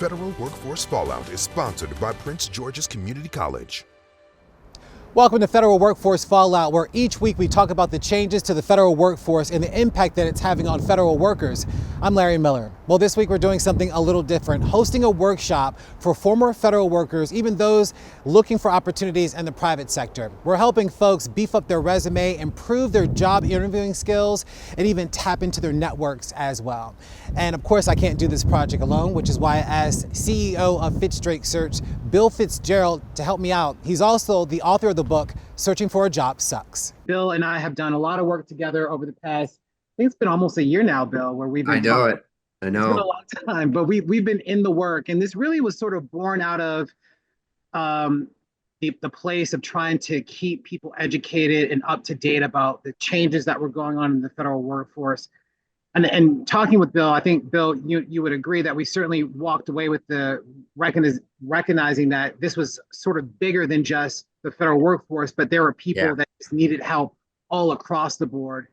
Federal Workforce Fallout is sponsored by Prince George's Community College. Welcome to Federal Workforce Fallout, where each week we talk about the changes to the federal workforce and the impact that it's having on federal workers. I'm Larry Miller. Well, this week we're doing something a little different, hosting a workshop for former federal workers, even those looking for opportunities in the private sector. We're helping folks beef up their resume, improve their job interviewing skills, and even tap into their networks as well. And of course, I can't do this project alone, which is why I asked CEO of FitzDrake Search, Bill Fitzgerald, to help me out. He's also the author of the book, Searching for a Job Sucks. Bill and I have done a lot of work together over the past, I think it's been almost a year now, Bill, where we've been I know talking. it. I It's been a know. long time, but we've been in the work. And this really was sort of born out of um, the place of trying to keep people educated and up to date about the changes that were going on in the federal workforce. And talking with Bill, I think, Bill, you would agree that we certainly walked away with the recognizing that this was sort of bigger than just the federal workforce, but there were Yeah. people that just needed help all across the board.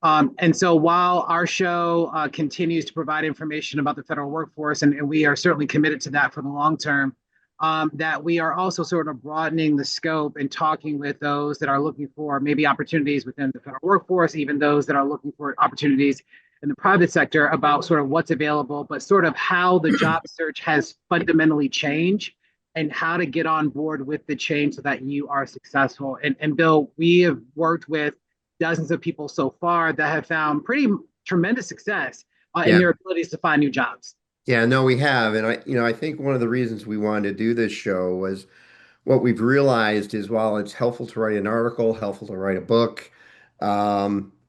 And so while our show continues to provide information about the federal workforce, and we are certainly committed to that for the long term, that we are also sort of broadening the scope and talking with those that are looking for maybe opportunities within the federal workforce, even those that are looking for opportunities in the private sector about sort of what's available, but sort of how the job search has fundamentally changed and how to get on board with the change so that you are successful. And Bill, we have worked with dozens of people so far that have found pretty tremendous success in Yeah. their abilities to find new jobs. Yeah, no, we have. And I think one of the reasons we wanted to do this show was what we've realized is while it's helpful to write an article, helpful to write a book,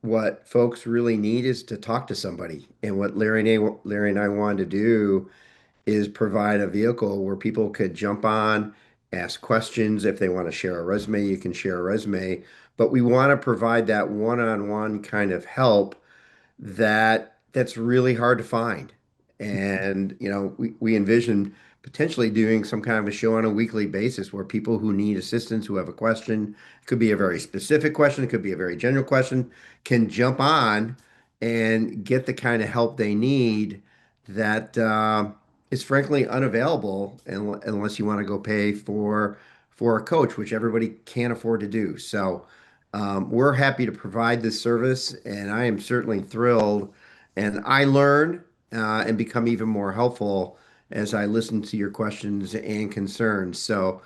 what folks really need is to talk to somebody. And what Larry and I wanted to do is provide a vehicle where people could jump on, ask questions. If they want to share a resume, you can share a resume. But we want to provide that one-on-one kind of help that's really hard to find. And, we envision potentially doing some kind of a show on a weekly basis where people who need assistance, who have a question, it could be a very specific question, it could be a very general question, can jump on and get the kind of help they need that is frankly unavailable unless you want to go pay for a coach, which everybody can't afford to do. So we're happy to provide this service, and I am certainly thrilled. And I learn and become even more helpful as I listen to your questions and concerns. So,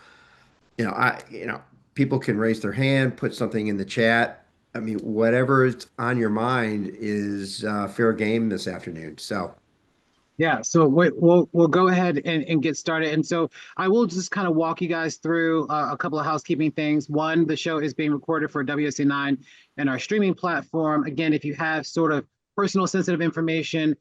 people can raise their hand, put something in the chat. I mean, whatever is on your mind is fair game this afternoon. So, Yeah, so we'll go ahead and get started. And so I will just kind of walk you guys through a couple of housekeeping things. One, the show is being recorded for WSA9 and our streaming platform. Again, if you have sort of personal sensitive information,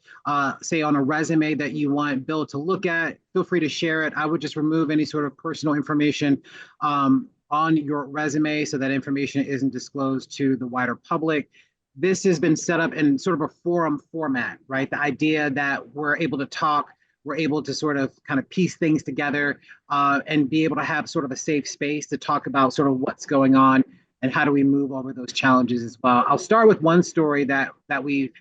say on a resume that you want Bill to look at, feel free to share it. I would just remove any sort of personal information on your resume so that information isn't disclosed to the wider public. This has been set up in sort of a forum format, right? The idea that we're able to talk, we're able to sort of kind of piece things together and be able to have sort of a safe space to talk about sort of what's going on and how do we move over those challenges as well. I'll start with one story that we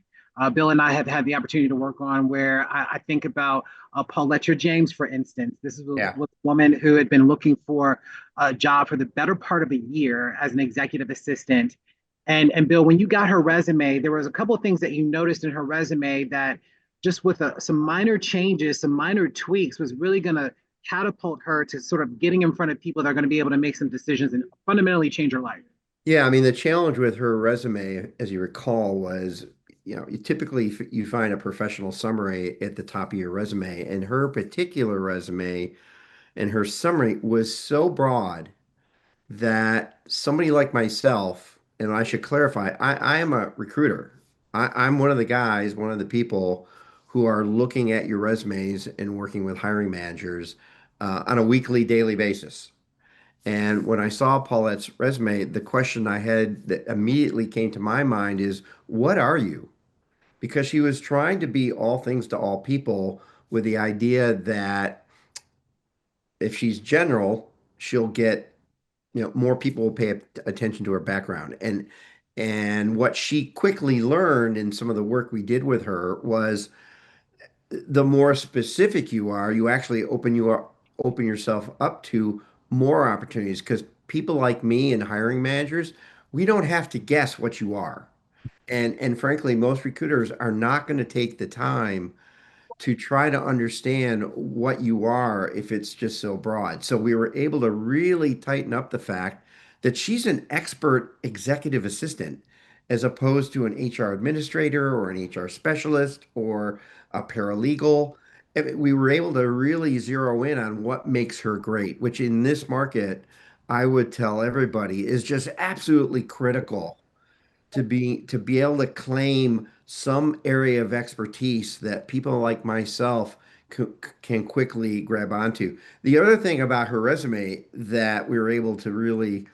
Bill and I have had the opportunity to work on where I think about Paulette James, for instance. This is yeah. a woman who had been looking for a job for the better part of a year as an executive assistant. And Bill, when you got her resume, there was a couple of things that you noticed in her resume that just with some minor changes, some minor tweaks was really going to catapult her to sort of getting in front of people that are going to be able to make some decisions and fundamentally change her life. Yeah, I mean, the challenge with her resume, as you recall, was, you find a professional summary at the top of your resume, and her particular resume and her summary was so broad that somebody like myself, and I should clarify, I am a recruiter. I'm one of the guys, one of the people who are looking at your resumes and working with hiring managers on a weekly, daily basis. And when I saw Paulette's resume, the question I had that immediately came to my mind is, what are you? Because she was trying to be all things to all people with the idea that if she's general, she'll get, more people will pay attention to her background. And what she quickly learned in some of the work we did with her was the more specific you are, you actually open yourself up to more opportunities because people like me and hiring managers, we don't have to guess what you are. And frankly, most recruiters are not going to take the time to try to understand what you are if it's just so broad. So we were able to really tighten up the fact that she's an expert executive assistant as opposed to an HR administrator or an HR specialist or a paralegal. We were able to really zero in on what makes her great, which in this market, I would tell everybody is just absolutely critical to be able to claim some area of expertise that people like myself can quickly grab onto. The other thing about her resume that we were able to really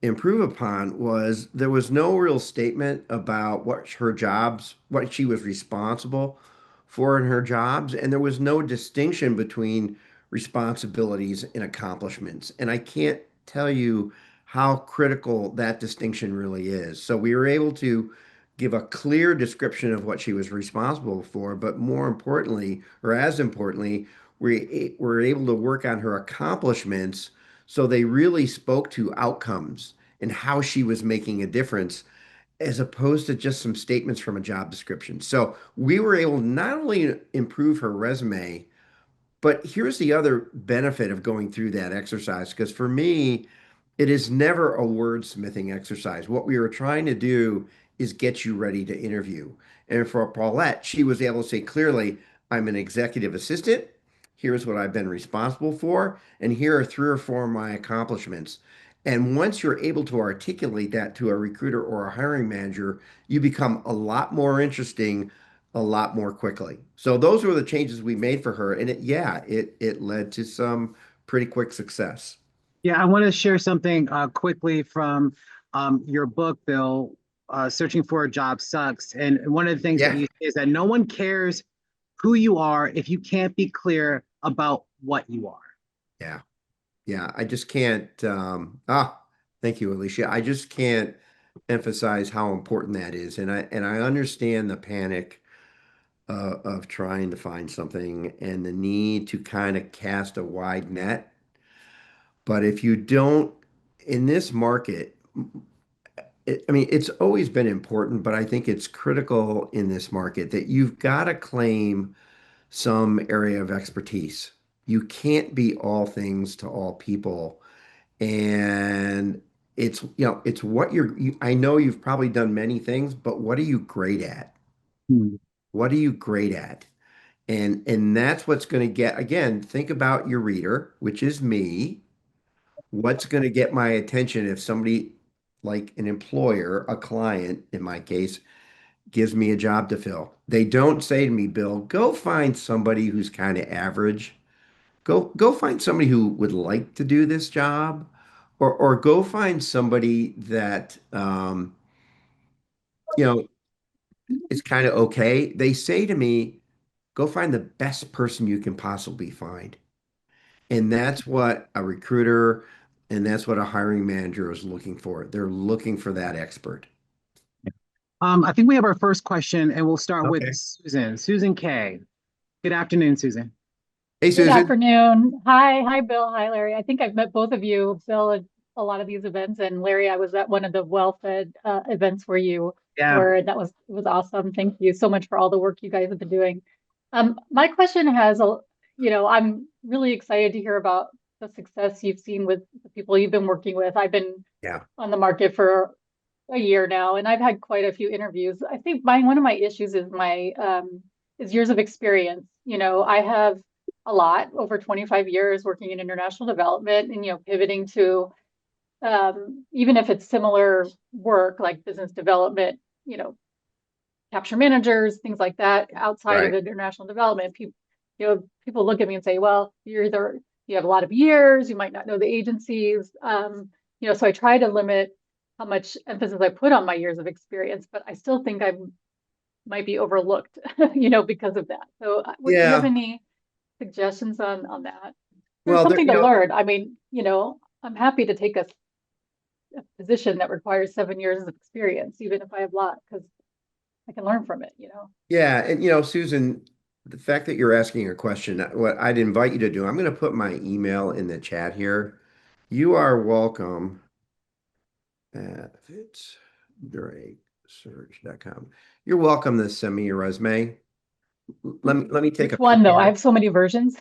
improve upon was there was no real statement about what she was responsible for in her jobs, and there was no distinction between responsibilities and accomplishments. And I can't tell you how critical that distinction really is. So we were able to give a clear description of what she was responsible for, but more importantly, or as importantly, we were able to work on her accomplishments so they really spoke to outcomes and how she was making a difference as opposed to just some statements from a job description. So we were able to not only improve her resume, but here's the other benefit of going through that exercise, because for me, it is never a wordsmithing exercise. What we were trying to do is get you ready to interview. And for Paulette, she was able to say clearly, I'm an executive assistant. Here's what I've been responsible for. And here are three or four of my accomplishments. And once you're able to articulate that to a recruiter or a hiring manager, you become a lot more interesting a lot more quickly. So those were the changes we made for her. And it led to some pretty quick success. Yeah, I want to share something quickly from your book, Bill. Searching for a job sucks. And one of the things that Yeah. you say is that no one cares who you are if you can't be clear about what you are. Yeah. Yeah. I just can't thank you, Alicia. I just can't emphasize how important that is. And I understand the panic of trying to find something and the need to kind of cast a wide net. But if you don't, in this market, I mean, it's always been important, but I think it's critical in this market that you've got to claim some area of expertise. You can't be all things to all people. And it's what I know you've probably done many things, but what are you great at? Hmm. What are you great at? And that's what's going to get, again, think about your reader, which is me. What's going to get my attention if somebody like an employer, a client in my case, gives me a job to fill? They don't say to me, Bill, go find somebody who's kind of average. Go find somebody who would like to do this job, or go find somebody that you know is kind of okay. They say to me, go find the best person you can possibly find. And that's what a recruiter and that's what a hiring manager is looking for. They're looking for that expert. I think we have our first question, and we'll start with Okay. Susan. Susan K. Good afternoon, Susan. Hey, Good Susan. afternoon. Hi, Bill. Hi, Larry. I think I've met both of you, Bill, at a lot of these events, and Larry, I was at one of the WellFed events where you Yeah. were, and that was awesome. Thank you so much for all the work you guys have been doing. My question has I'm really excited to hear about the success you've seen with the people you've been working with. I've been Yeah. on the market for a year now, and I've had quite a few interviews. I think one of my issues is my is years of experience. I have a lot over 25 years working in international development and pivoting to even if it's similar work like business development, capture managers, things like that outside of Right. international development. People look at me and say, well, you have a lot of years, you might not know the agencies. So I try to limit how much emphasis I put on my years of experience, but I still think I might be overlooked, because of that. So do you have Yeah. any suggestions on that? There's Well, there, something to learn. I mean, I'm happy to take a position that requires 7 years of experience, even if I have a lot, because I can learn from it. yeah, and Susan, the fact that you're asking a question, what I'd invite you to do, I'm going to put my email in the chat here. You are welcome at FitzDrakeSearch.com. You're welcome to send me your resume. Let me take a Which peek one though? I at it. have so many versions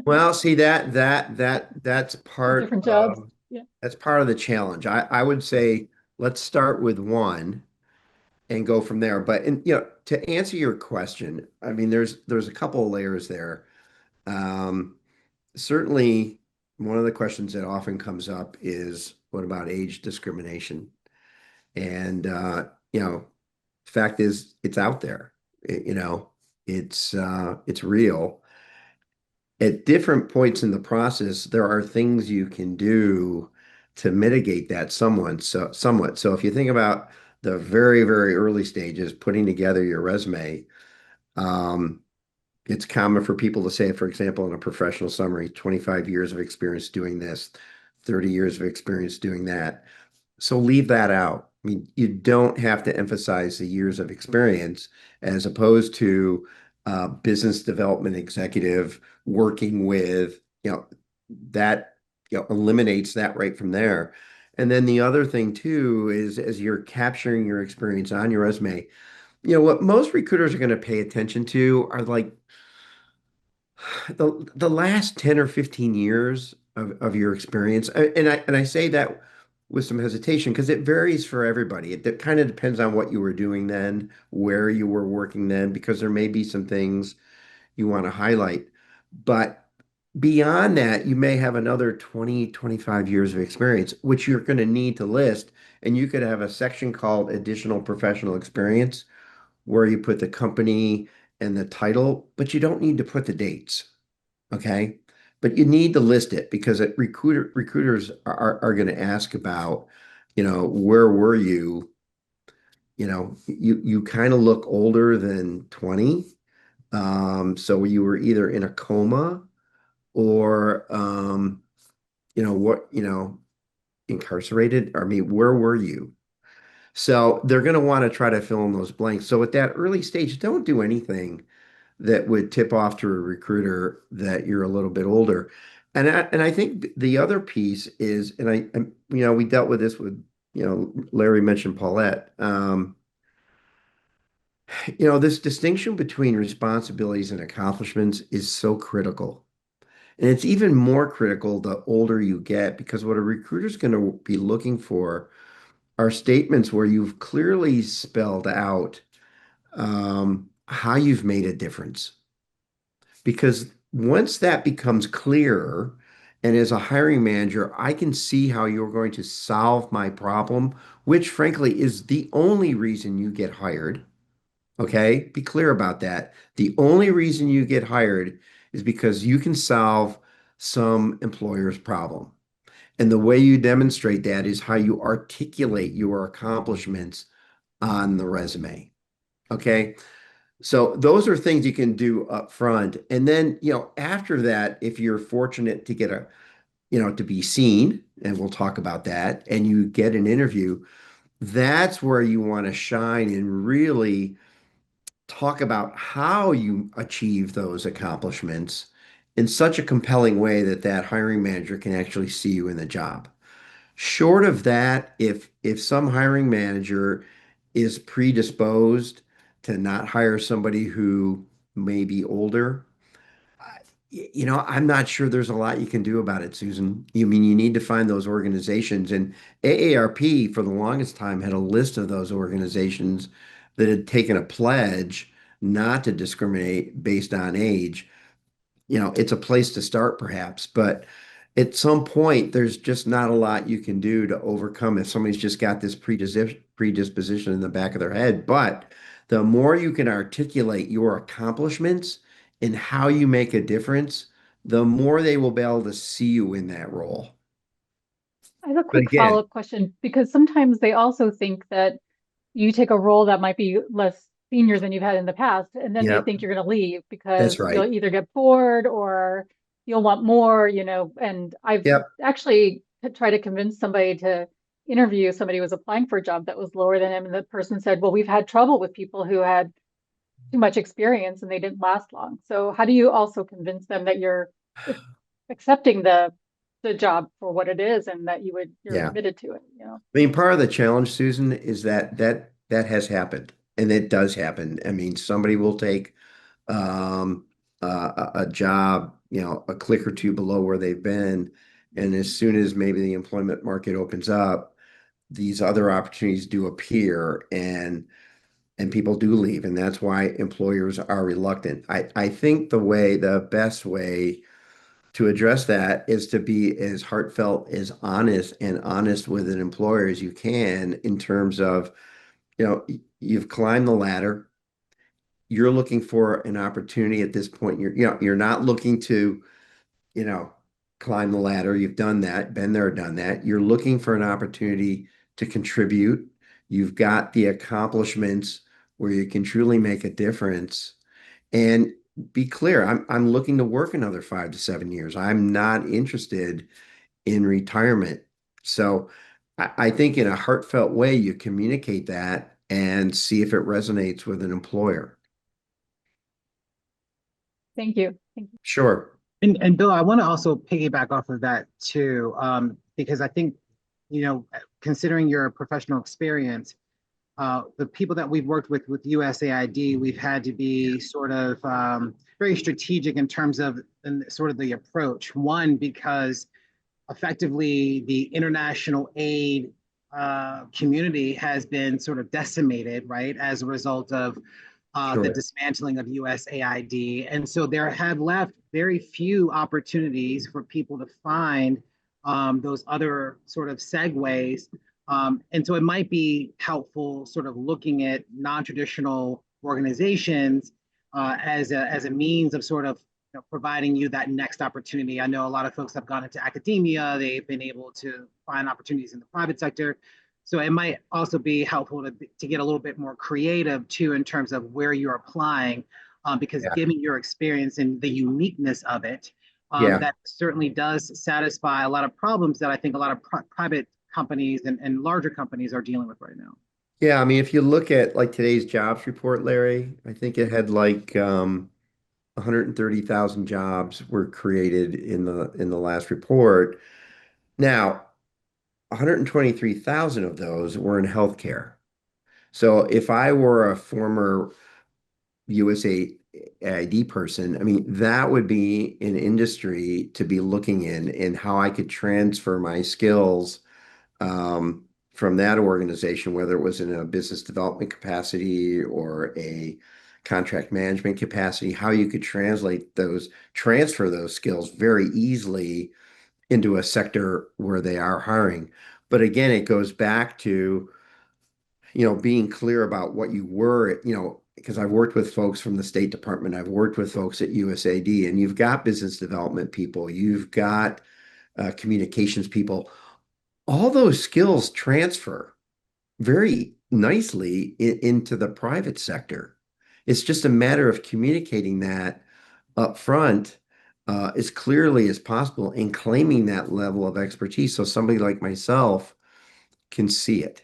Well, see that's of part different jobs. of Yeah. that's part of the challenge. I would say let's start with one and go from there. But to answer your question, I mean, there's a couple of layers there. Um, Certainly, one of the questions that often comes up is what about age discrimination? And fact is, it's out there. It's real. At different points in the process, there are things you can do to mitigate that somewhat. So if you think about the very, very early stages, putting together your resume, um, it's common for people to say, for example, in a professional summary, 25 years of experience doing this, 30 years of experience doing that. So leave that out. I mean, you don't have to emphasize the years of experience as opposed to business development executive working with, that, eliminates that right from there. And then the other thing too is as you're capturing your experience on your resume, what most recruiters are going to pay attention to are like the last 10 or 15 years of your experience. And I say that with some hesitation because it varies for everybody. It kind of depends on what you were doing then, where you were working then, because there may be some things you want to highlight. But beyond that, you may have another 20, 25 years of experience, which you're going to need to list. And you could have a section called additional professional experience where you put the company and the title, but you don't need to put the dates. Okay. But you need to list it because recruiters are going to ask about, where were you? You kind of look older than 20. So you were either in a coma or, incarcerated. I mean, where were you? So they're going to want to try to fill in those blanks. So at that early stage, don't do anything that would tip off to a recruiter that you're a little bit older. And I think the other piece is, we dealt with this with, Larry mentioned Paulette. This distinction between responsibilities and accomplishments is so critical. And it's even more critical the older you get, because what a recruiter is going to be looking for are statements where you've clearly spelled out how you've made a difference. Because once that becomes clear, and as a hiring manager, I can see how you're going to solve my problem, which frankly is the only reason you get hired. Okay, be clear about that. The only reason you get hired is because you can solve some employer's problem. And the way you demonstrate that is how you articulate your accomplishments on the resume. Okay. So those are things you can do up front. And then, after that, if you're fortunate to get to be seen, and we'll talk about that, and you get an interview, that's where you want to shine and really talk about how you achieve those accomplishments in such a compelling way that that hiring manager can actually see you in the job. Short of that, if some hiring manager is predisposed to not hire somebody who may be older, I'm not sure there's a lot you can do about it, Susan. You mean you need to find those organizations, and AARP for the longest time had a list of those organizations that had taken a pledge not to discriminate based on age. It's a place to start perhaps, but at some point, there's just not a lot you can do to overcome if somebody's just got this predisposition in the back of their head. But the more you can articulate your accomplishments and how you make a difference, the more they will be able to see you in that role. I have a But quick again, follow-up question because sometimes they also think that you take a role that might be less senior than you've had in the past, and then they yep, think you're going to leave that's because right. you'll either get bored or you'll want more, And I've Yep. actually tried to convince somebody to interview somebody who was applying for a job that was lower than him, and the person said, "Well, we've had trouble with people who had too much experience and they didn't last long. So how do you also convince them that you're accepting the job for what it is and that you're Yeah. committed to it, you know? I mean, part of the challenge, Susan, is that has happened, and it does happen. I mean, somebody will take um, a job, a click or two below where they've been, and as soon as maybe the employment market opens up, these other opportunities do appear, and people do leave, and that's why employers are reluctant. I think the best way to address that is to be as heartfelt, as honest with an employer as you can in terms of, you've climbed the ladder. You're looking for an opportunity at this point. You're not looking to, you know, climb the ladder. You've done that, been there, done that. You're looking for an opportunity to contribute. You've got the accomplishments where you can truly make a difference. And be clear, I'm looking to work another 5 to 7 years. I'm not interested in retirement. So I think in a heartfelt way, you communicate that and see if it resonates with an employer. Thank you. Thank you. Sure. And Bill, I want to also piggyback off of that too, because I think, considering your professional experience, the people that we've worked with USAID, we've had to be sort of very strategic in terms of sort of the approach. One, because effectively the international aid community has been sort of decimated, right, as a result of the Sure. dismantling of USAID. And so there have left very few opportunities for people to find those other sort of segues. And so it might be helpful sort of looking at non-traditional organizations as a means of sort of providing you that next opportunity. I know a lot of folks have gone into academia, they've been able to find opportunities in the private sector. So it might also be helpful to get a little bit more creative too in terms of where you're applying, because Yeah. given your experience and the uniqueness of it, Yeah. that certainly does satisfy a lot of problems that I think a lot of private companies and larger companies are dealing with right now. Yeah. I mean, if you look at like today's jobs report, Larry, I think it had like 130,000 jobs were created in the last report. Now, 123,000 of those were in healthcare. So if I were a former USAID person, I mean, that would be an industry to be looking in and how I could transfer my skills from that organization, whether it was in a business development capacity or a contract management capacity, how you could transfer those skills very easily into a sector where they are hiring. But again, it goes back to, being clear about what you were, because I've worked with folks from the State Department, I've worked with folks at USAID, and you've got business development people, you've got communications people. All those skills transfer very nicely into the private sector. It's just a matter of communicating that up front as clearly as possible and claiming that level of expertise so somebody like myself can see it.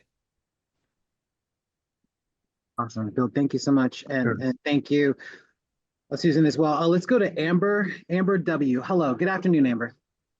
Awesome, Bill. Thank you so much, and Sure. and thank you, Susan, as well. Let's go to Amber. Amber W. Hello. Good afternoon, Amber.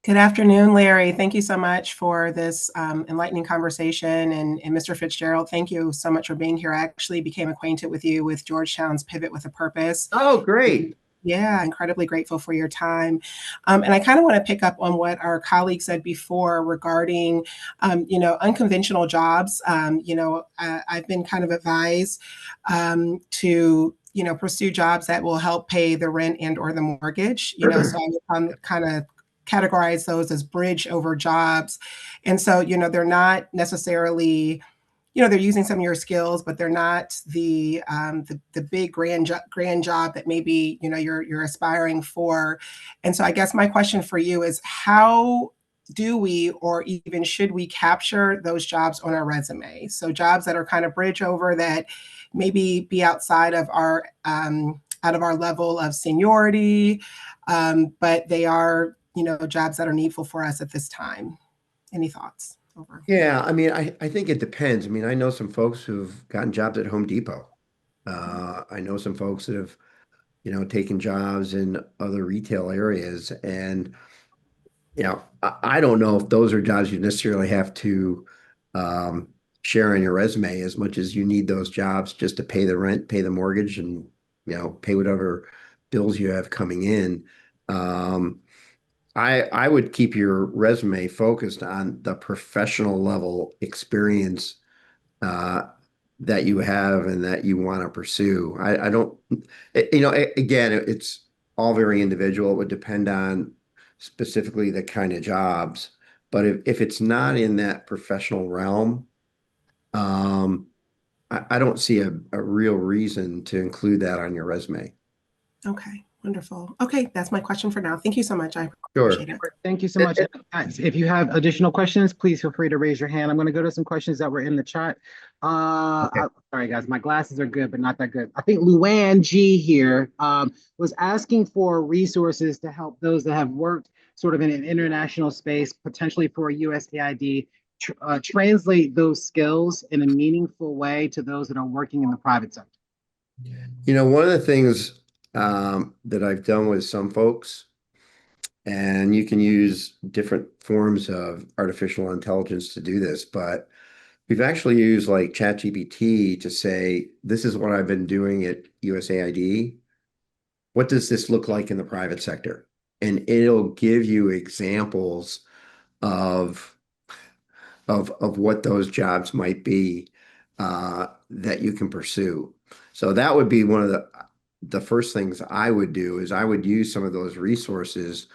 Good afternoon, Larry. Thank you so much for this enlightening conversation. And Mr. Fitzgerald, thank you so much for being here. I actually became acquainted with you with Georgetown's Pivot with a Purpose. Oh, great. Yeah, incredibly grateful for your time. And I kind of want to pick up on what our colleague said before regarding, unconventional jobs. I've been kind of advised to pursue jobs that will help pay the rent and or the mortgage. So I would kind of categorize those as bridge over jobs. And so, they're not necessarily, they're using some of your skills, but they're not the big grand job that maybe, you're aspiring for. And so I guess my question for you is, how do we, or even should we, capture those jobs on our resume? So jobs that are kind of bridge over, that maybe be outside of our level of seniority, but they are, jobs that are needful for us at this time. Any thoughts? Over. Yeah, I mean, I think it depends. I mean, I know some folks who've gotten jobs at Home Depot. I know some folks that have, taken jobs in other retail areas, and I don't know if those are jobs you necessarily have to um, share on your resume as much as you need those jobs just to pay the rent, pay the mortgage, and pay whatever bills you have coming in. Um, I would keep your resume focused on the professional level experience uh, that you have and that you want to pursue. I don't, again, it's all very individual. It would depend on specifically the kind of jobs. But if it's not in that professional realm, um, I don't see a real reason to include that on your resume. Okay, wonderful. Okay, that's my question for now. Thank you so much. I Sure. appreciate it. Thank you so much. Guys, if you have additional questions, please feel free to raise your hand. I'm going to go to some questions that were in the chat. Okay. Sorry, guys, my glasses are good, but not that good. I think Luann G here was asking for resources to help those that have worked sort of in an international space, potentially for a USAID, translate those skills in a meaningful way to those that are working in the private sector. One of the things that I've done with some folks, and you can use different forms of artificial intelligence to do this, but we've actually used like ChatGPT to say, this is what I've been doing at USAID. What does this look like in the private sector? And it'll give you examples of of what those jobs might be that you can pursue. So that would be one of the first things I would do is I would use some of those resources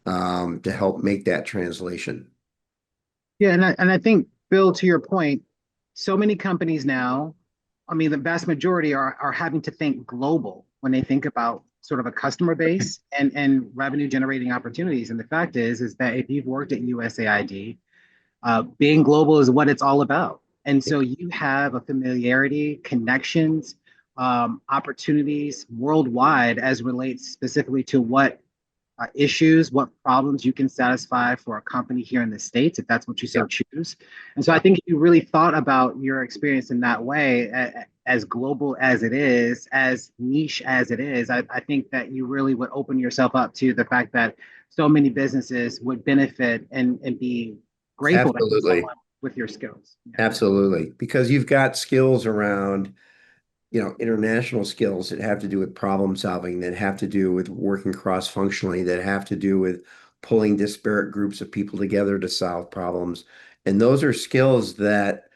to help make that translation. Yeah, and I think, Bill, to your point, so many companies now, I mean, the vast majority are having to think global when they think about sort of a customer base and revenue generating opportunities. And the fact is that if you've worked at USAID, being global is what it's all about. And so you have a familiarity, connections, opportunities worldwide as relates specifically to what issues, what problems you can satisfy for a company here in the States, if that's what you so Yeah. choose. And so I think if you really thought about your experience in that way, as global as it is, as niche as it is, I think that you really would open yourself up to the fact that so many businesses would benefit and be grateful to have Absolutely. someone with your skills. Yeah. Absolutely. Because you've got skills around international skills that have to do with problem solving, that have to do with working cross-functionally, that have to do with pulling disparate groups of people together to solve problems. And those are skills that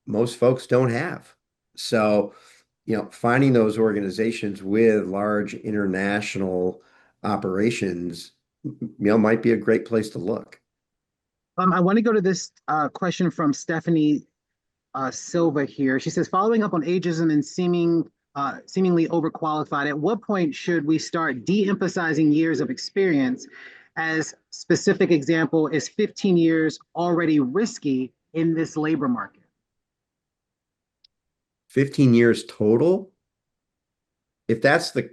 most folks don't have. So, finding those organizations with large international operations, might be a great place to look. I want to go to this question from Stephanie Silva here. She says, following up on ageism and seemingly overqualified, at what point should we start de-emphasizing years of experience? As specific example, is 15 years already risky in this labor market? 15 years total? If that's the,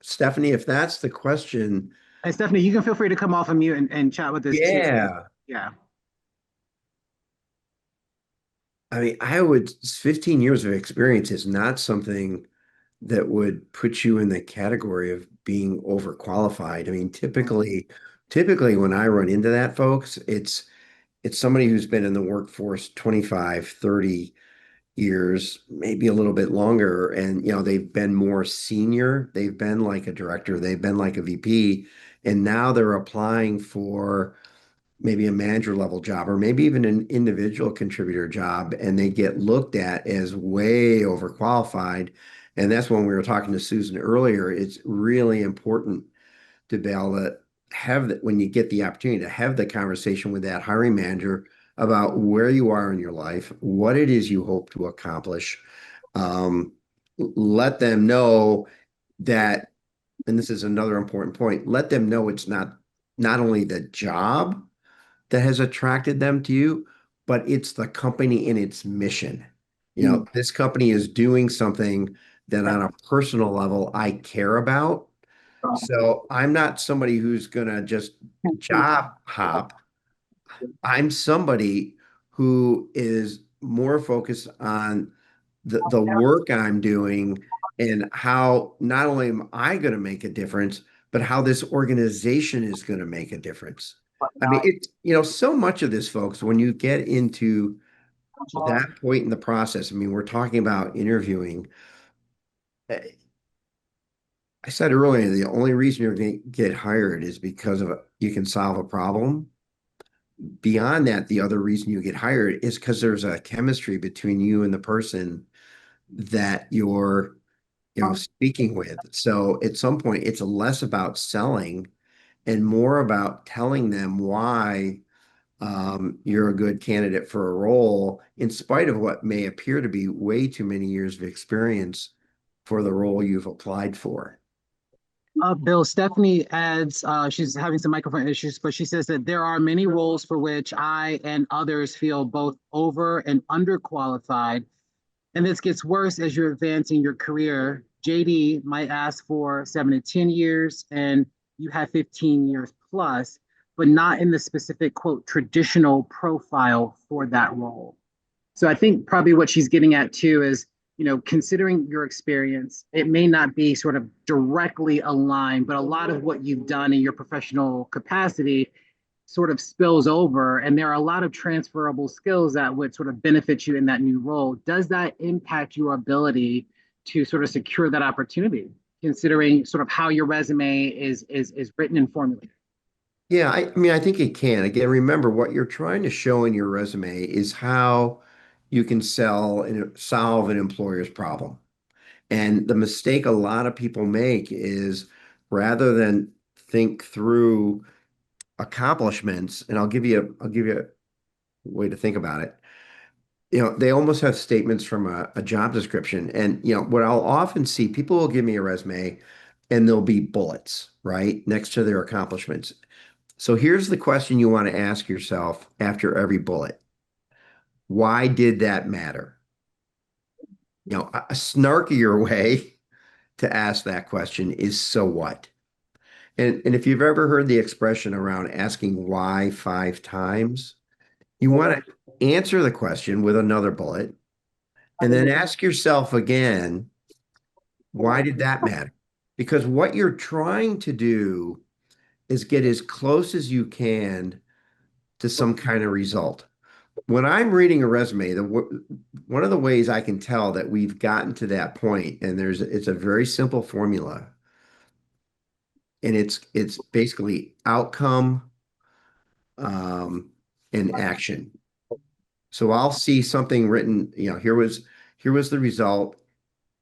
Stephanie, if that's the question, And Stephanie, you can feel free to come off of mute and chat with us too. yeah. Yeah. I mean, 15 years of experience is not something that would put you in the category of being overqualified. I mean, typically when I run into that, folks, it's somebody who's been in the workforce 25, 30 years, maybe a little bit longer, and they've been more senior, they've been like a director, they've been like a VP, and now they're applying for maybe a manager level job or maybe even an individual contributor job, and they get looked at as way overqualified. And that's when we were talking to Susan earlier. It's really important to be able to have that when you get the opportunity to have the conversation with that hiring manager about where you are in your life, what it is you hope to accomplish. Let them know that, and this is another important point, let them know it's not only the job that has attracted them to you, but it's the company and its mission. This company is doing something that on a personal level I care about. So I'm not somebody who's gonna just job hop. I'm somebody who is more focused on the work I'm doing and how not only am I going to make a difference, but how this organization is going to make a difference. I mean, so much of this, folks, when you get into that point in the process, I mean, we're talking about interviewing. I said earlier, the only reason you're going to get hired is because you can solve a problem. Beyond that, the other reason you get hired is because there's a chemistry between you and the person that you're, speaking with. So at some point, it's less about selling and more about telling them why you're a good candidate for a role, in spite of what may appear to be way too many years of experience for the role you've applied for. Bill, Stephanie adds, she's having some microphone issues, but she says that there are many roles for which I and others feel both over and underqualified. And this gets worse as you're advancing your career. JD might ask for 7 to 10 years, and you have 15 years plus, but not in the specific, quote, traditional profile for that role. So I think probably what she's getting at too is, considering your experience, it may not be sort of directly aligned, but a lot of what you've done in your professional capacity sort of spills over, and there are a lot of transferable skills that would sort of benefit you in that new role. Does that impact your ability to sort of secure that opportunity, considering sort of how your resume is written and formulated? Yeah, I mean, I think it can. Again, remember what you're trying to show in your resume is how you can sell and solve an employer's problem. And the mistake a lot of people make is rather than think through accomplishments, and I'll give you a way to think about it. They almost have statements from a job description. And what I'll often see, people will give me a resume and there'll be bullets, right, next to their accomplishments. So here's the question you want to ask yourself after every bullet. Why did that matter? A snarkier way to ask that question is so what? And if you've ever heard the expression around asking why 5 times, you want to answer the question with another bullet and then ask yourself again, why did that matter? Because what you're trying to do is get as close as you can to some kind of result. When I'm reading a resume, one of the ways I can tell that we've gotten to that point, and it's a very simple formula, and it's basically outcome and action. So I'll see something written, here was the result,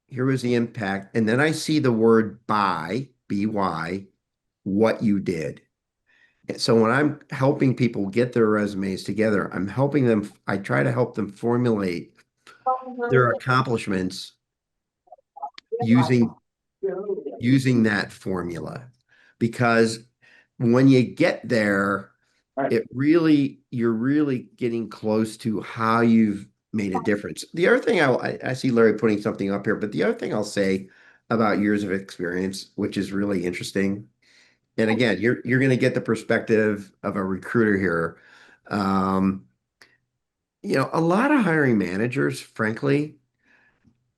here was the impact, and then I see the word by, what you did. So when I'm helping people get their resumes together, I try to help them formulate their accomplishments using that formula. Because when you get there, you're really getting close to how you've made a difference. The other thing I see Larry putting something up here, but the other thing I'll say about years of experience, which is really interesting. And again, you're going to get the perspective of a recruiter here. A lot of hiring managers, frankly,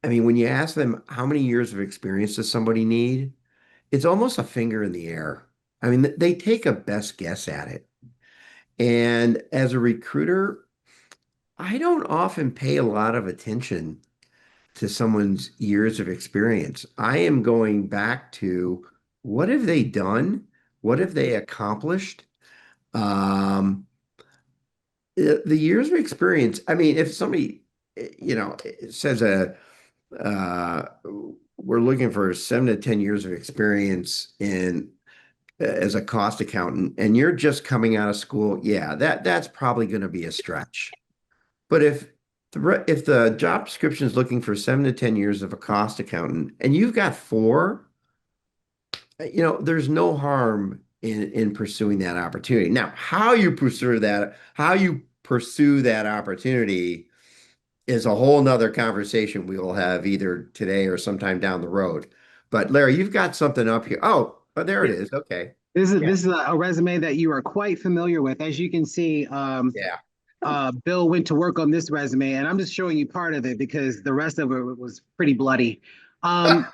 I mean, when you ask them how many years of experience does somebody need, it's almost a finger in the air. I mean, they take a best guess at it. And as a recruiter, I don't often pay a lot of attention to someone's years of experience. I am going back to what have they done? What have they accomplished? The years of experience. I mean, if somebody, says we're looking for 7 to 10 years of experience as a cost accountant, and you're just coming out of school, yeah, that's probably going to be a stretch. But if the job description is looking for 7 to 10 years of a cost accountant, and you've got 4, there's no harm in pursuing that opportunity. Now, how you pursue that opportunity is a whole nother conversation we will have either today or sometime down the road. But Larry, you've got something up here. Oh, there it is. Okay. This is a resume that you are quite familiar with. As you can see, Yeah. Bill went to work on this resume, and I'm just showing you part of it because the rest of it was pretty bloody. Um,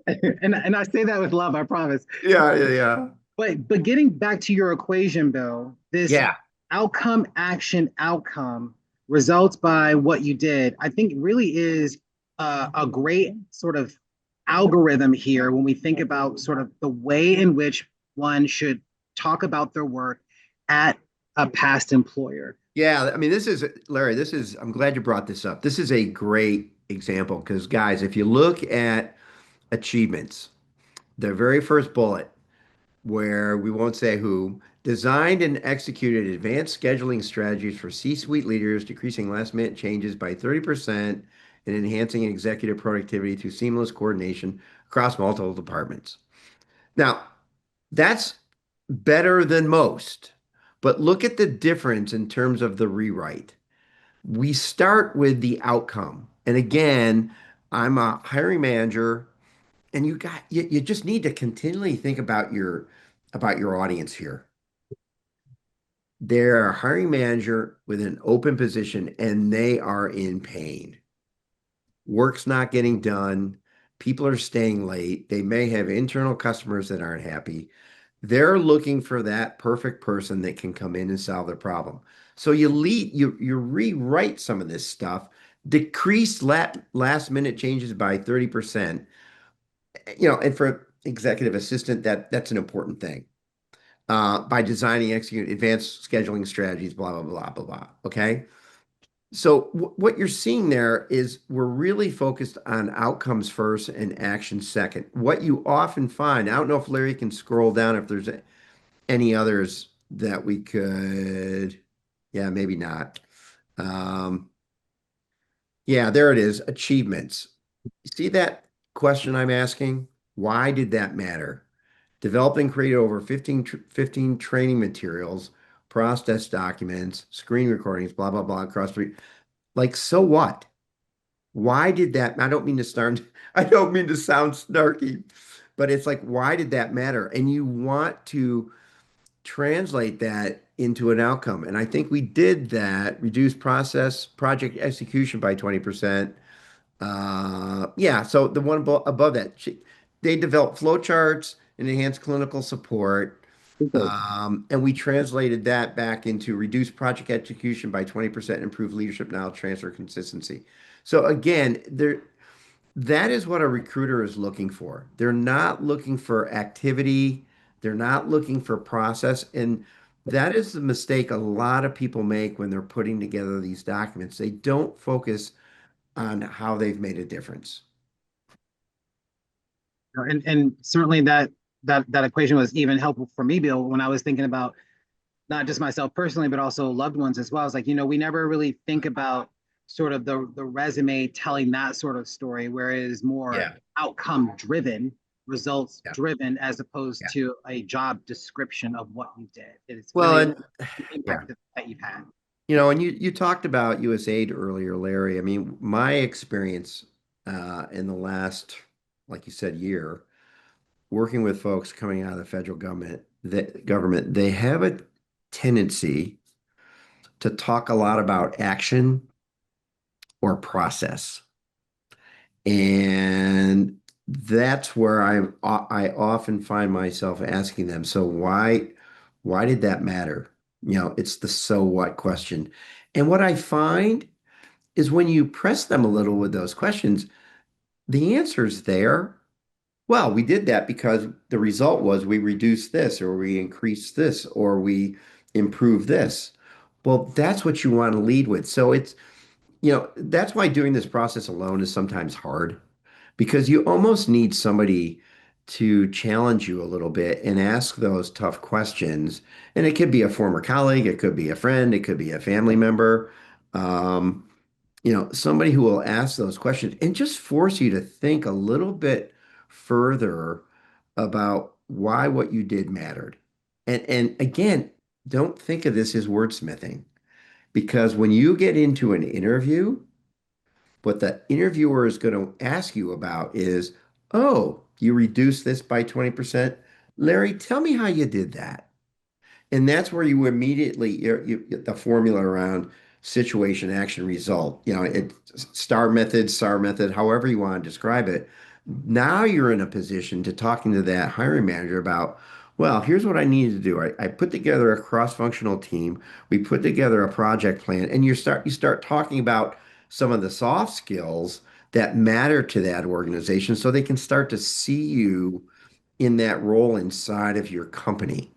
and I say that with love, I promise. Yeah, yeah, yeah. But getting back to your equation, Bill, this Yeah. outcome, action, outcome results by what you did, I think really is a great sort of algorithm here when we think about sort of the way in which one should talk about their work at a past employer. Yeah, I mean, this is Larry, I'm glad you brought this up. This is a great example because, guys, if you look at achievements, the very first bullet, where we won't say who, designed and executed advanced scheduling strategies for C-suite leaders, decreasing last-minute changes by 30% and enhancing executive productivity through seamless coordination across multiple departments. Now, that's better than most, but look at the difference in terms of the rewrite. We start with the outcome. And again, I'm a hiring manager, and you just need to continually think about your audience here. They're a hiring manager with an open position and they are in pain. Work's not getting done. People are staying late. They may have internal customers that aren't happy. They're looking for that perfect person that can come in and solve their problem. So you rewrite some of this stuff, decrease last minute changes by 30%. And for executive assistant, that's an important thing. By designing, execute advanced scheduling strategies, blah, blah, blah, blah, blah. Okay. So what you're seeing there is we're really focused on outcomes first and action second. What you often find, I don't know if Larry can scroll down if there's any others that we could, yeah, maybe not. Um, yeah, there it is, achievements. See that question I'm asking? Why did that matter? Developed and created over 15 training materials, process documents, screen recordings, blah, blah, blah, across three. Like, so what? Why did that? I don't mean to start, I don't mean to sound snarky, but it's like, why did that matter? And you want to translate that into an outcome. And I think we did that, reduce project execution by 20%. Yeah, so the one above that, they developed flowcharts and enhanced clinical support. And we translated that back into reduced project execution by 20%, improved leadership knowledge transfer consistency. So again, that is what a recruiter is looking for. They're not looking for activity. They're not looking for process. And that is the mistake a lot of people make when they're putting together these documents. They don't focus on how they've made a difference. And certainly that equation was even helpful for me, Bill, when I was thinking about not just myself personally, but also loved ones as well. It's like, we never really think about sort of the resume telling that sort of story, whereas more Yeah. outcome driven, results Yeah. driven, as opposed Yeah. to a job description of what you did. It's Well, really and the yeah, impact that you've had. and you talked about USAID earlier, Larry. I mean, my experience in the last, like you said, year, working with folks coming out of the federal government, they have a tendency to talk a lot about action or process. And that's where I often find myself asking them, so why did that matter? It's the so what question. And what I find is when you press them a little with those questions, the answer's there. Well, we did that because the result was we reduced this, or we increased this, or we improved this. Well, that's what you want to lead with. So that's why doing this process alone is sometimes hard because you almost need somebody to challenge you a little bit and ask those tough questions. And it could be a former colleague, it could be a friend, it could be a family member. Um, somebody who will ask those questions and just force you to think a little bit further about why what you did mattered. And again, don't think of this as wordsmithing because when you get into an interview, what the interviewer is going to ask you about is, oh, you reduced this by 20%. Larry, tell me how you did that. And that's where you immediately the formula around situation, action, result. It star method, however you want to describe it. Now you're in a position to talking to that hiring manager about, well, here's what I need to do. I put together a cross-functional team. We put together a project plan, and you start talking about some of the soft skills that matter to that organization so they can start to see you in that role inside of your company.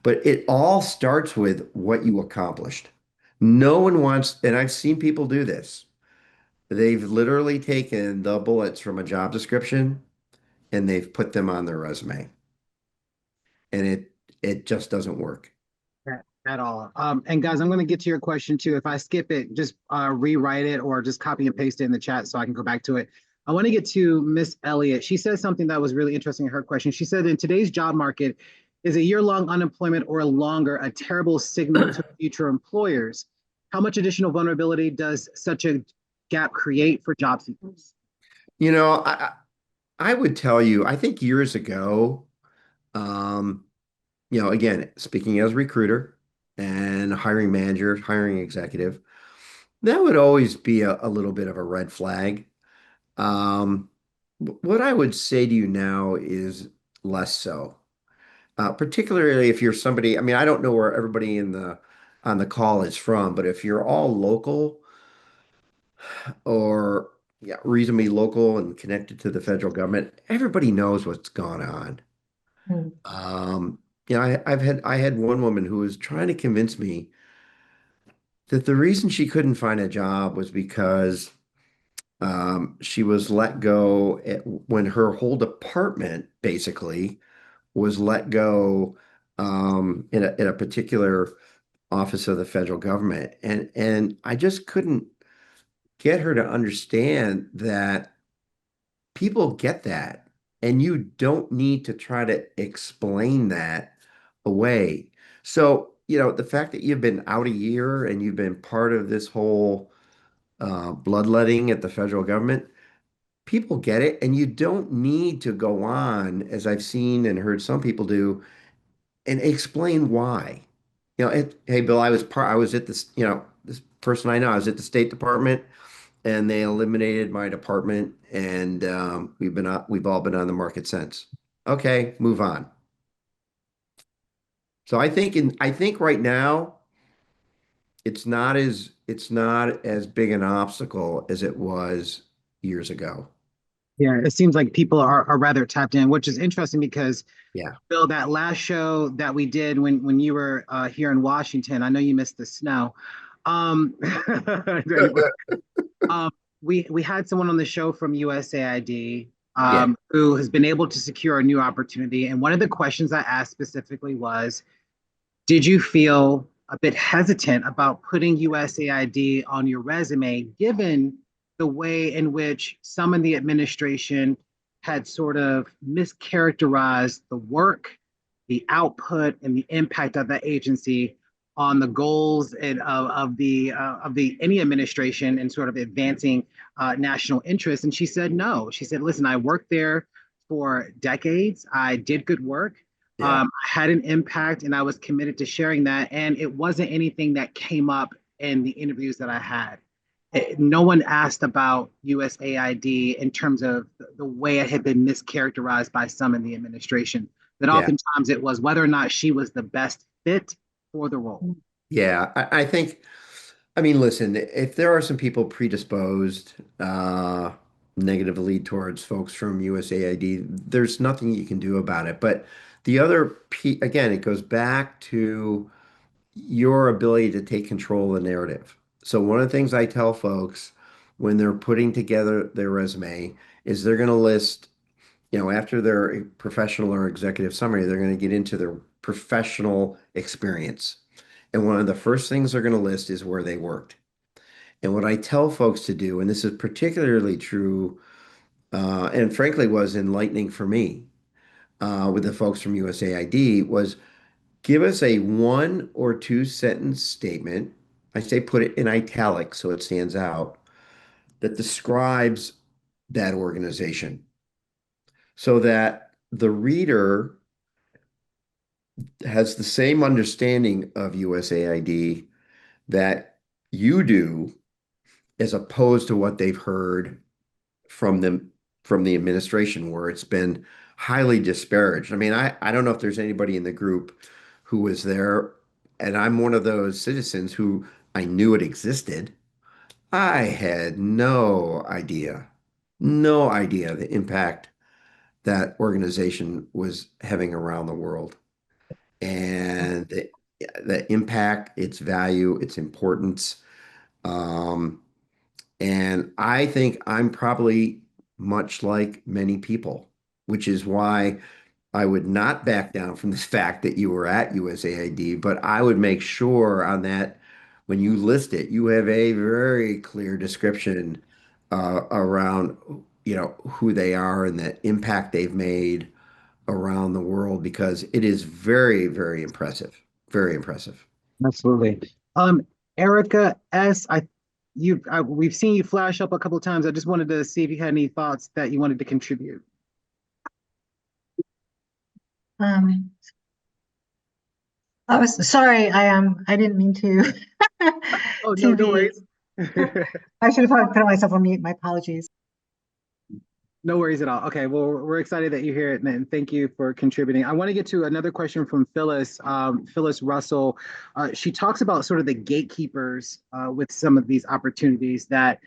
But it all starts with what you accomplished. No one wants, and I've seen people do this. They've literally taken the bullets from a job description and they've put them on their resume. And it just doesn't work. At all. And guys, I'm going to get to your question too. If I skip it, just rewrite it or just copy and paste it in the chat so I can go back to it. I want to get to Miss Elliott. She said something that was really interesting in her question. She said, in today's job market, is a year-long unemployment or longer a terrible signal to future employers? How much additional vulnerability does such a gap create for job seekers? You know, I would tell you, I think years ago, um, again, speaking as a recruiter and hiring manager, hiring executive, that would always be a little bit of a red flag. Um, what I would say to you now is less so. Particularly if you're somebody, I mean, I don't know where everybody on the call is from, but if you're all local or yeah, reasonably local and connected to the federal government, everybody knows what's gone on. Mm. I had one woman who was trying to convince me that the reason she couldn't find a job was because she was let go when her whole department basically was let go in a particular office of the federal government. And I just couldn't get her to understand that people get that. And you don't need to try to explain that away. So, the fact that you've been out a year and you've been part of this whole bloodletting at the federal government, people get it. And you don't need to go on, as I've seen and heard some people do, and explain why. Hey, Bill, I was at this, this person I know, I was at the State Department and they eliminated my department and we've all been on the market since. Okay, move on. So I think right now it's not as big an obstacle as it was years ago. Yeah, it seems like people are rather tapped in, which is interesting because Yeah. Bill, that last show that we did when you were here in Washington, I know you missed the snow. Um, um, we had someone on the show from USAID Yeah. who has been able to secure a new opportunity, and one of the questions I asked specifically was, did you feel a bit hesitant about putting USAID on your resume, given the way in which some in the administration had sort of mischaracterized the work, the output, and the impact of that agency on the goals of the any administration and sort of advancing national interests? And she said no. She said, "Listen, I worked there for decades. I did good work. Yeah. I had an impact and I was committed to sharing that. And it wasn't anything that came up in the interviews that I had. No one asked about USAID in terms of the way it had been mischaracterized by some in the administration. That Yeah. oftentimes it was whether or not she was the best fit for the role." Yeah. I think, I mean, listen, if there are some people predisposed negatively towards folks from USAID, there's nothing you can do about it. But again, it goes back to your ability to take control of the narrative. So one of the things I tell folks when they're putting together their resume is they're going to list, after their professional or executive summary, they're going to get into their professional experience. And one of the first things they're going to list is where they worked. And what I tell folks to do, and this is particularly true, and frankly was enlightening for me with the folks from USAID, was give us a 1 or 2 sentence statement. I say put it in italics so it stands out, that describes that organization so that the reader has the same understanding of USAID that you do, as opposed to what they've heard from them from the administration, where it's been highly disparaged. I mean, I don't know if there's anybody in the group who was there, and I'm one of those citizens who I knew it existed. I had no idea the impact that organization was having around the world, and the impact, its value, its importance. Um, and I think I'm probably much like many people, which is why I would not back down from the fact that you were at USAID, but I would make sure on that when you list it, you have a very clear description around, who they are and the impact they've made around the world, because it is very, very impressive. Very impressive. Absolutely. Um, Erica S, we've seen you flash up a couple of times. I just wanted to see if you had any thoughts that you wanted to contribute. Um, I was sorry, I didn't mean to Oh, no, to no be. worries. I should have probably put myself on mute. My apologies. No worries at all. Okay, well, we're excited that you're here, and thank you for contributing. I want to get to another question from Phyllis, Phyllis Russell. She talks about sort of the gatekeepers with some of these opportunities, that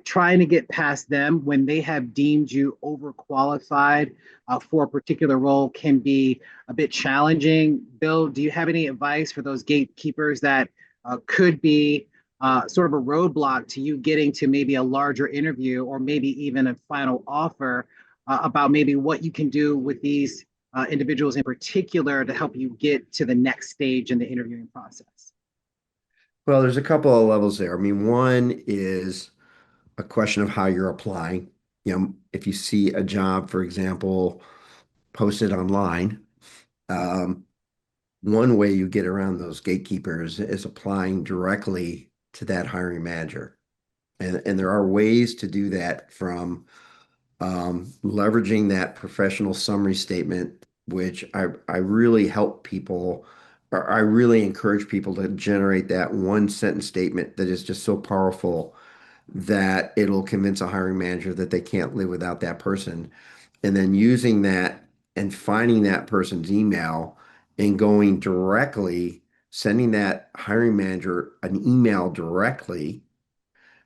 trying to get past them when they have deemed you overqualified for a particular role can be a bit challenging. Bill, do you have any advice for those gatekeepers that could be sort of a roadblock to you getting to maybe a larger interview or maybe even a final offer, about maybe what you can do with these individuals in particular to help you get to the next stage in the interviewing process? Well, there's a couple of levels there. I mean, one is a question of how you're applying. If you see a job, for example, posted online, um, one way you get around those gatekeepers is applying directly to that hiring manager. And there are ways to do that, from leveraging that professional summary statement, which I really help people, or I really encourage people to generate that one sentence statement that is just so powerful that it'll convince a hiring manager that they can't live without that person. And then using that and finding that person's email and going directly, sending that hiring manager an email directly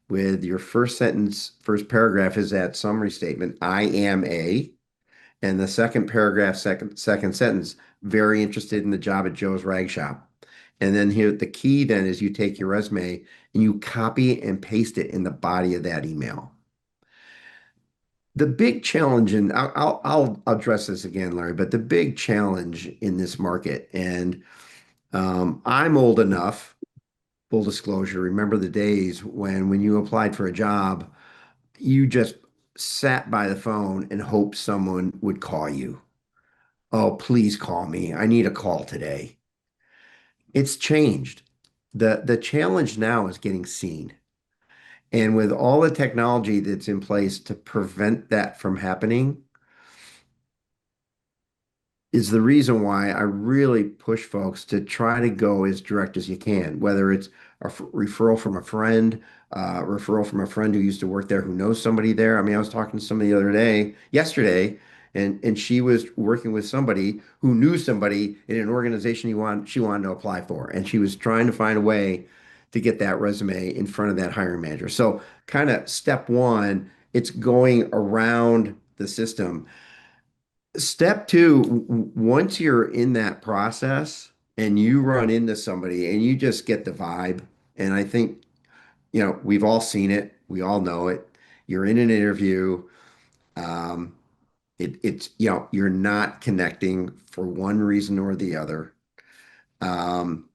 with your first sentence, first paragraph is that summary statement, I am a, and the second paragraph, second sentence, very interested in the job at Joe's Rag Shop. And then here, the key then is you take your resume and you copy and paste it in the body of that email. The big challenge, and I'll address this again, Larry, but the big challenge in this market, and I'm old enough, full disclosure, remember the days when you applied for a job, you just sat by the phone and hoped someone would call you. Oh, please call me. I need a call today. It's changed. The challenge now is getting seen. And with all the technology that's in place to prevent that from happening, is the reason why I really push folks to try to go as direct as you can, whether it's a referral from a friend, referral from a friend who used to work there who knows somebody there. I mean, I was talking to somebody the other day, yesterday, and she was working with somebody who knew somebody in an organization she wanted to apply for, and she was trying to find a way to get that resume in front of that hiring manager. So, kind of step one, it's going around the system. Step two, once you're in that process and you run into somebody and you just get the vibe, and I think, we've all seen it, we all know it. You're in an interview, um, you're not connecting for one reason or the other. Um,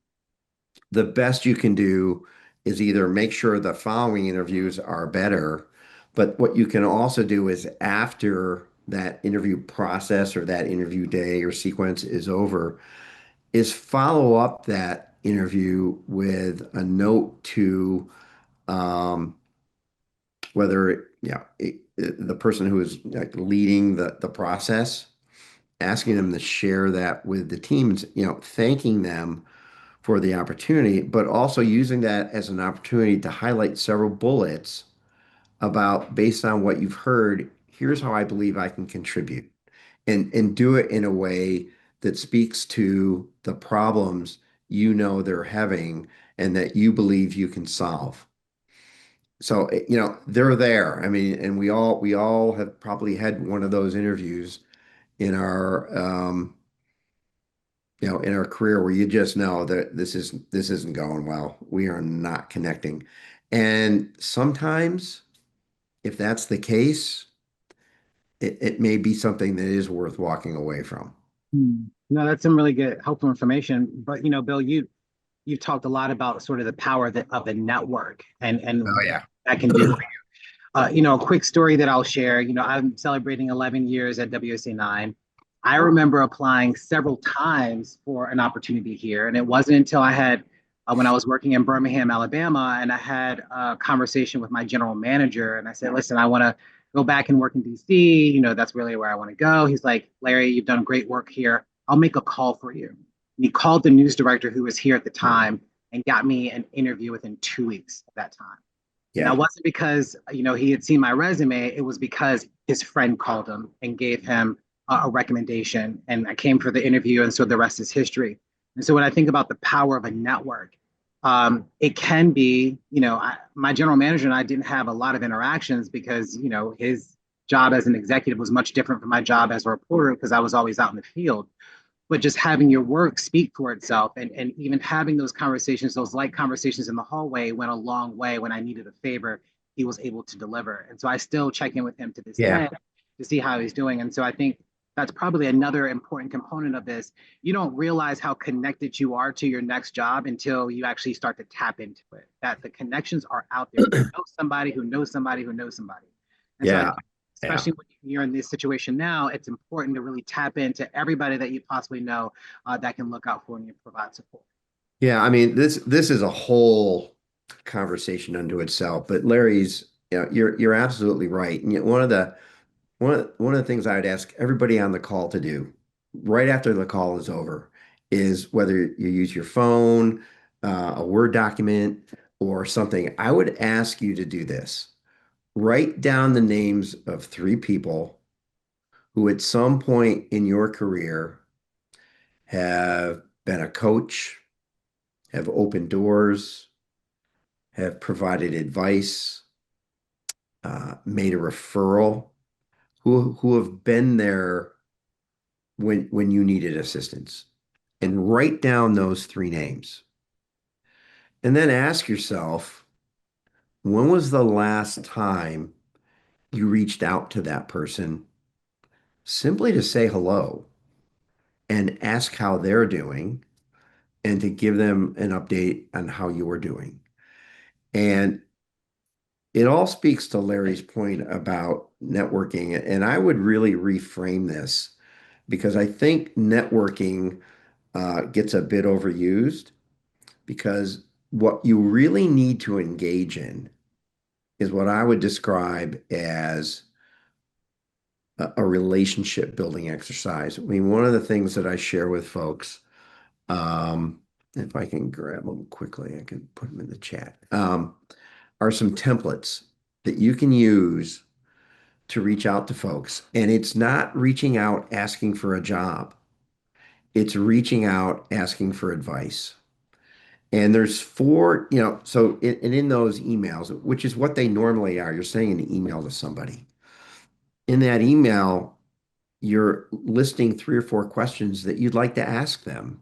the best you can do is either make sure the following interviews are better, but what you can also do is, after that interview process or that interview day or sequence is over, is follow up that interview with a note to, um, whether the person who is like leading the process, asking them to share that with the teams, thanking them for the opportunity, but also using that as an opportunity to highlight several bullets about based on what you've heard, here's how I believe I can contribute and do it in a way that speaks to the problems they're having and that you believe you can solve. So, they're there. I mean, and we all have probably had one of those interviews in our career where you just know that this isn't going well. We are not connecting. And sometimes if that's the case, it may be something that is worth walking away from. No, that's some really good, helpful information. But Bill, you've talked a lot about sort of the power of the network and Oh yeah. that can do. A quick story that I'll share. I'm celebrating 11 years at WSA9. I remember applying several times for an opportunity here, and it wasn't until I had, when I was working in Birmingham, Alabama, and I had a conversation with my general manager, and I said, "Listen, I want to go back and work in DC. That's really where I want to go." He's like, "Larry, you've done great work here. I'll make a call for you." And he called the news director who was here at the time and got me an interview within 2 weeks of that time. And that Yeah. wasn't because, he had seen my resume. It was because his friend called him and gave him a recommendation. And I came for the interview. And so the rest is history. And so when I think about the power of a network, it can be, my general manager and I didn't have a lot of interactions because, his job as an executive was much different from my job as a reporter because I was always out in the field. But just having your work speak for itself and even having those conversations, those light conversations in the hallway went a long way. When I needed a favor, he was able to deliver. And so I still check in with him to this Yeah. day to see how he's doing. And so I think that's probably another important component of this. You don't realize how connected you are to your next job until you actually start to tap into it, that the connections are out there. You know somebody who knows somebody who knows somebody. And so I Yeah. think, Yeah. especially when you're in this situation now, it's important to really tap into everybody that you possibly know that can look out for you and provide support. Yeah. I mean, this is a whole conversation unto itself, but Larry's, you're absolutely right. And yet one of the things I'd ask everybody on the call to do right after the call is over is whether you use your phone, a Word document, or something. I would ask you to do this. Write down the names of three people who at some point in your career have been a coach, have opened doors, have provided advice, made a referral, who have been there when you needed assistance. And write down those three names. And then ask yourself, when was the last time you reached out to that person simply to say hello and ask how they're doing and to give them an update on how you are doing? And it all speaks to Larry's point about networking. And I would really reframe this because I think networking gets a bit overused because what you really need to engage in is what I would describe as a relationship building exercise. I mean, one of the things that I share with folks, if I can grab them quickly, I can put them in the chat, are some templates that you can use to reach out to folks. And it's not reaching out asking for a job. It's reaching out asking for advice. And there's four, so in those emails, which is what they normally are, you're sending an email to somebody. In that email, you're listing three or four questions that you'd like to ask them.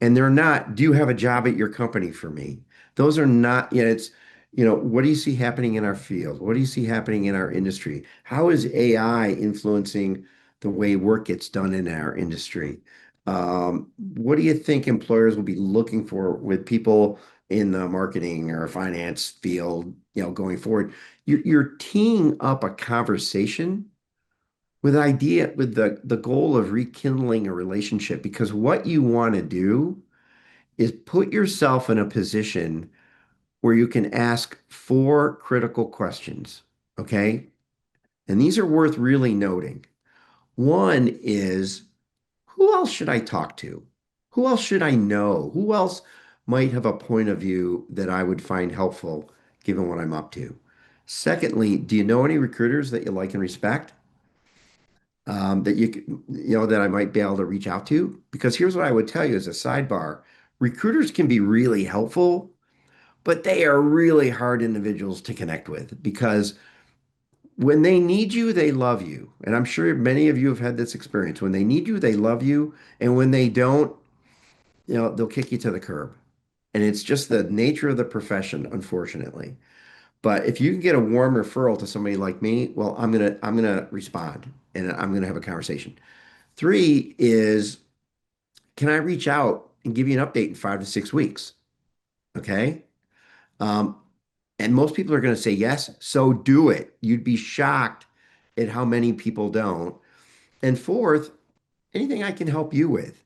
And they're not, do you have a job at your company for me? Those are not, it's, what do you see happening in our field? What do you see happening in our industry? How is AI influencing the way work gets done in our industry? What do you think employers will be looking for with people in the marketing or finance field, going forward? You're teeing up a conversation with the goal of rekindling a relationship, because what you want to do is put yourself in a position where you can ask four critical questions, okay? And these are worth really noting. One is, who else should I talk to? Who else should I know? Who else might have a point of view that I would find helpful given what I'm up to? Secondly, do you know any recruiters that you like and respect? That that I might be able to reach out to? Because here's what I would tell you as a sidebar. Recruiters can be really helpful, but they are really hard individuals to connect with because when they need you, they love you. And I'm sure many of you have had this experience. When they need you, they love you. And when they don't, they'll kick you to the curb. And it's just the nature of the profession, unfortunately. But if you can get a warm referral to somebody like me, well, I'm gonna respond and I'm gonna have a conversation. Three is, can I reach out and give you an update in 5 to 6 weeks? Okay. Um, and most people are going to say yes, so do it. You'd be shocked at how many people don't. And fourth, anything I can help you with.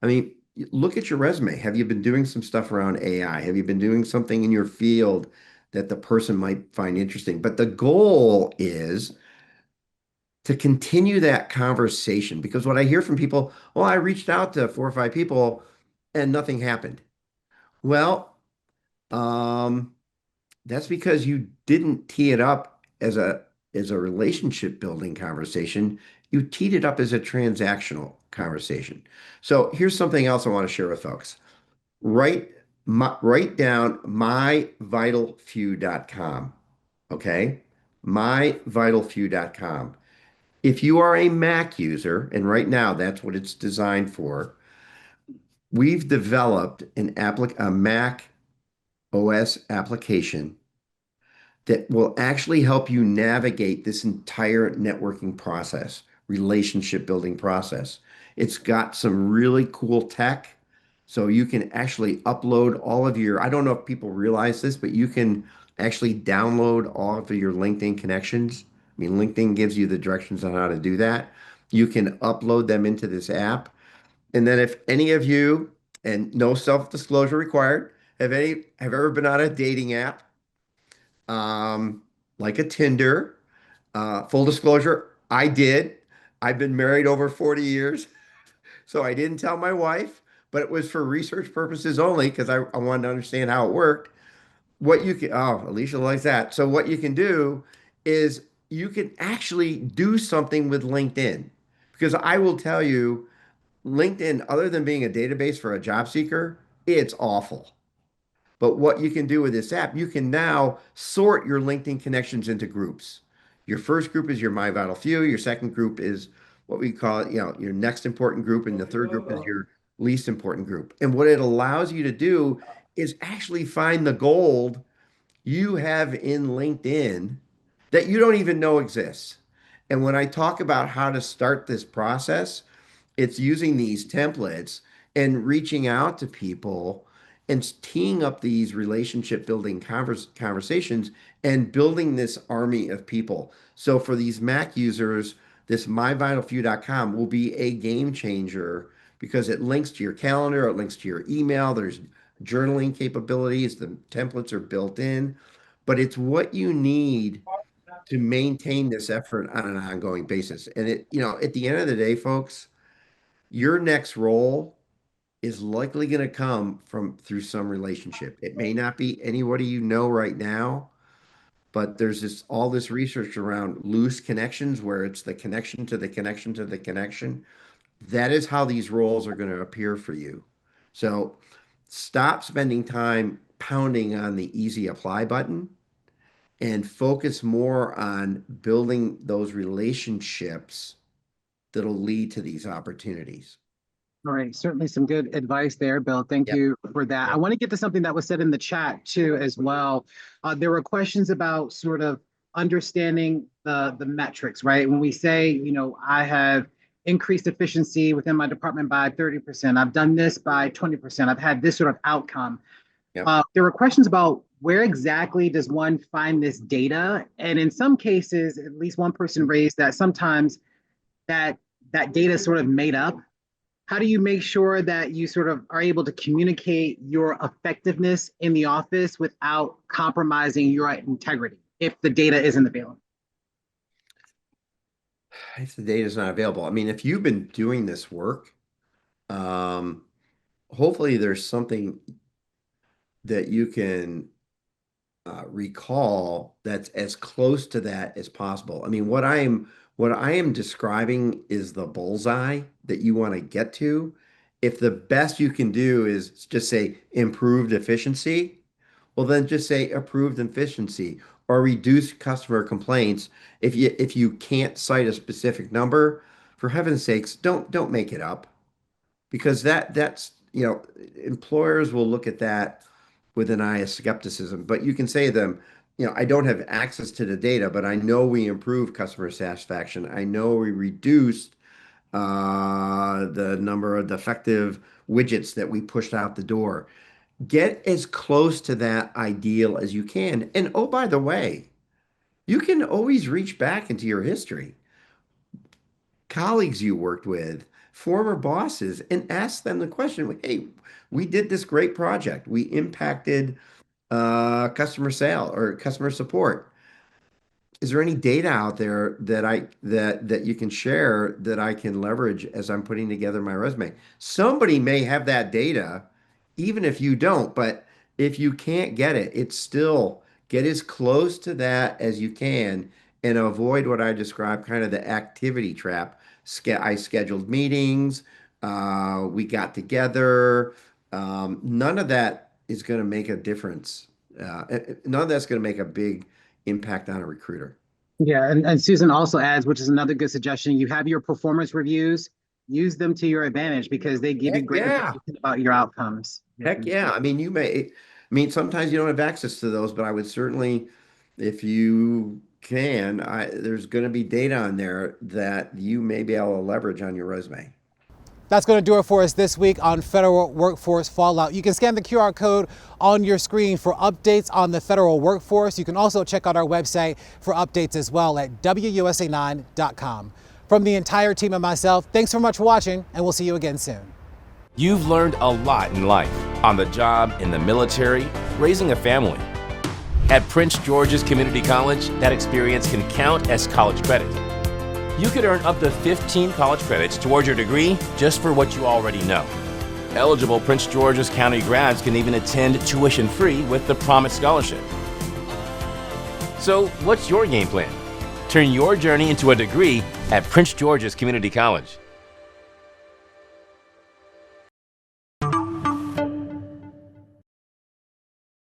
I mean, look at your resume. Have you been doing some stuff around AI? Have you been doing something in your field that the person might find interesting? But the goal is to continue that conversation because what I hear from people, well, I reached out to 4 or 5 people and nothing happened. Well, um, that's because you didn't tee it up as a relationship building conversation. You teed it up as a transactional conversation. So here's something else I want to share with folks. Write down myvitalfew.com. Okay? Myvitalfew.com. If you are a Mac user, and right now that's what it's designed for, we've developed a Mac OS application that will actually help you navigate this entire networking process, relationship building process. It's got some really cool tech. So you can actually upload all of I don't know if people realize this, but you can actually download all of your LinkedIn connections. I mean, LinkedIn gives you the directions on how to do that. You can upload them into this app. And then if any of you, and no self-disclosure required, have ever been on a dating app, like a Tinder. Full disclosure, I did. I've been married over 40 years, so I didn't tell my wife, but it was for research purposes only because I wanted to understand how it worked. Alicia likes that. So what you can do is you can actually do something with LinkedIn because I will tell you, LinkedIn, other than being a database for a job seeker, it's awful. But what you can do with this app, you can now sort your LinkedIn connections into groups. Your first group is your My Vital Few. Your second group is what we call it, your next important group. And the third group is your least important group. And what it allows you to do is actually find the gold you have in LinkedIn that you don't even know exists. And when I talk about how to start this process, it's using these templates and reaching out to people and teeing up these relationship building conversations and building this army of people. So for these Mac users, this myvitalfew.com will be a game changer because it links to your calendar, it links to your email, there's journaling capabilities, the templates are built in, but it's what you need to maintain this effort on an ongoing basis. And at the end of the day, folks, your next role is likely going to come through some relationship. It may not be anybody you know right now, but there's all this research around loose connections where it's the connection to the connection to the connection. That is how these roles are going to appear for you. So stop spending time pounding on the easy apply button and focus more on building those relationships that'll lead to these opportunities. All right, certainly some good advice there, Bill. Thank Yep. you for that. I want to get to something that was said in the chat too, as well. There were questions about sort of understanding the metrics, right? When we say, I have increased efficiency within my department by 30%, I've done this by 20%, I've had this sort of outcome. Yep. There were questions about where exactly does one find this data? And in some cases, at least one person raised that sometimes that data is sort of made up. How do you make sure that you sort of are able to communicate your effectiveness in the office without compromising your integrity if the data isn't available? If the data is not available, I mean, if you've been doing this work, um, hopefully there's something that you can recall that's as close to that as possible. I mean, what I am describing is the bullseye that you want to get to. If the best you can do is just say improved efficiency, well, then just say improved efficiency or reduce customer complaints. If you can't cite a specific number, for heaven's sakes, don't make it up because that's employers will look at that with an eye of skepticism. But you can say to them, I don't have access to the data, but I know we improved customer satisfaction. I know we reduced the number of defective widgets that we pushed out the door. Get as close to that ideal as you can. And oh, by the way, you can always reach back into your history, colleagues you worked with, former bosses, and ask them the question, hey, we did this great project. We impacted customer sale or customer support. Is there any data out there that you can share that I can leverage as I'm putting together my resume? Somebody may have that data, even if you don't, but if you can't get it, it's still get as close to that as you can and avoid what I described kind of the activity trap. I scheduled meetings, we got together. None of that is going to make a difference. None of that's going to make a big impact on a recruiter. Yeah, and Susan also adds, which is another good suggestion, you have your performance reviews, use them to your advantage because they give you Heck great yeah. information about your outcomes. Heck yeah. I mean, sometimes you don't have access to those, but I would certainly, if you can, there's going to be data on there that you may be able to leverage on your resume. That's going to do it for us this week on federal workforce fallout. You can scan the QR code on your screen for updates on the federal workforce. You can also check out our website for updates as well at WUSA9.com. From the entire team and myself, thanks so much for watching, and we'll see you again soon. You've learned a lot in life, on the job, in the military, raising a family. At Prince George's Community College, that experience can count as college credit. You could earn up to 15 college credits towards your degree just for what you already know. Eligible Prince George's County grads can even attend tuition-free with the Promise Scholarship. So, what's your game plan? Turn your journey into a degree at Prince George's Community College.